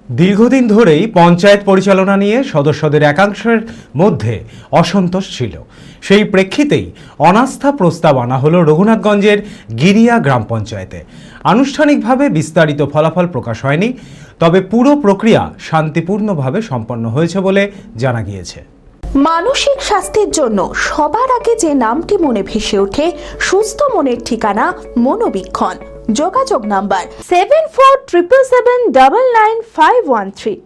দীর্ঘদিন ধরেই পঞ্চায়েত পরিচালনা নিয়ে সদস্যদের একাংশের মধ্যে অসন্তোষ ছিল। সেই প্রেক্ষিতেই অনাস্থা প্রস্তাব আনা হলো রঘুনাথগঞ্জের গিরিয়া গ্রাম পঞ্চায়েতে। আনুষ্ঠানিকভাবে বিস্তারিত ফলাফল প্রকাশ হয়নি, তবে পুরো প্রক্রিয়া শান্তিপূর্ণভাবে সম্পন্ন হয়েছে বলে জানা গিয়েছে। মানসিক স্বাস্থ্যের জন্য সবার আগে যে নামটি মনে ভেসে ওঠে, সুস্থ মনের ঠিকানা মনোবীক্ষণ। যোগাযোগ নাম্বার 7477799513।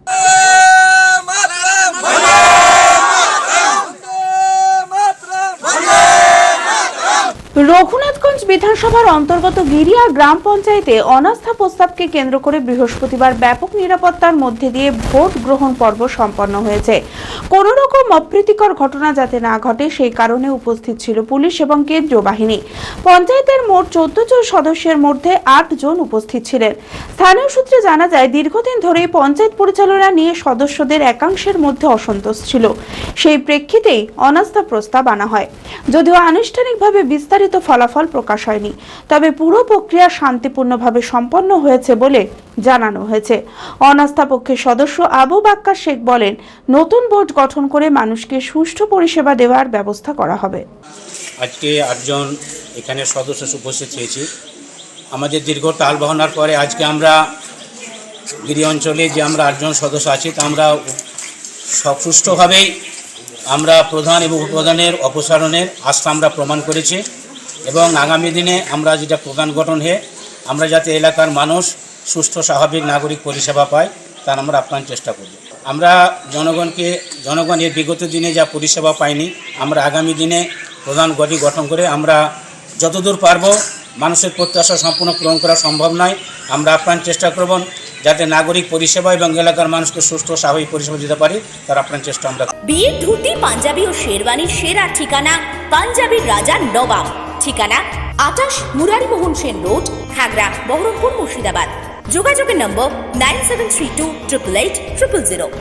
রঘুনাথগঞ্জ বিধানসভার অন্তর্গত গিরিয়া গ্রাম পঞ্চায়েতে অনাস্থা প্রস্তাবকে কেন্দ্র করে বৃহস্পতিবার ব্যাপক নিরাপত্তার মধ্যে দিয়ে ভোট গ্রহণ পর্ব সম্পন্ন হয়েছে। কোনো রকম অপ্রীতিকর ঘটনা যাতে না ঘটে সেই কারণে উপস্থিত ছিল পুলিশ এবং কেন্দ্রীয় বাহিনী। পঞ্চায়েতের মোট 14 জন সদস্যের মধ্যে 8 জন উপস্থিত ছিলেন। স্থানীয় সূত্রে জানা যায়, দীর্ঘদিন ধরে পঞ্চায়েত পরিচালনা নিয়ে সদস্যদের একাংশের মধ্যে অসন্তোষ ছিল। সেই প্রেক্ষিতেই অনাস্থা প্রস্তাব আনা হয়। যদিও আনুষ্ঠানিকভাবে বিস্তারিত ফলাফল প্রকাশ হয়নি, তবে পুরো প্রক্রিয়া শান্তিপূর্ণভাবে সম্পন্ন হয়েছে বলে জানানো হয়েছে। অনাস্থা পক্ষের সদস্য আবু বাক্কার শেখ বলেন, নতুন বোর্ড গঠন করে মানুষকে সুষ্ঠু পরিষেবা দেওয়ার ব্যবস্থা করা হবে। আজকে 8 জন এখানে সদস্য উপস্থিত হয়েছি। আমাদের দীর্ঘ টালবাহনার পরে আজকে আমরা গিরি অঞ্চলে যে আমরা 8 জন সদস্য আছি, তা আমরা সুষ্ঠুভাবেই আমরা প্রধান এবং উপপ্রধানের অপসারণের আস্থা আমরা প্রমাণ করেছি এবং আগামী দিনে আমরা যেটা প্রধান গঠন হয়ে আমরা যাতে এলাকার মানুষ সুষ্ঠু স্বাভাবিক নাগরিক পরিষেবা পায়, তার আমরা আপ্রাণ চেষ্টা করব। আমরা জনগণ এর বিগত দিনে যা পরিষেবা পায়নি, আমরা আগামী দিনে প্রধান বডি গঠন করে আমরা যতদূর পারব মানুষের প্রত্যাশা সম্পূর্ণ পূরণ করা সম্ভব নয়, আমরা আপ্রাণ চেষ্টা করব যাতে নাগরিক পরিষেবা এবং এলাকার মানুষকে সুষ্ঠু স্বাভাবিক পরিষেবা দিতে পারি, তার আপ্রাণ চেষ্টা আমরা। বিয়ের ধুতি, পাঞ্জাবি ও শেরওয়ানির সেরা ঠিকানা পাঞ্জাবির রাজা নবাব। ঠিকানা 28 মুরারিমোহন সেন রোড, খাগড়া, বহরমপুর, মুর্শিদাবাদ। যোগাযোগের নম্বর 9732880000।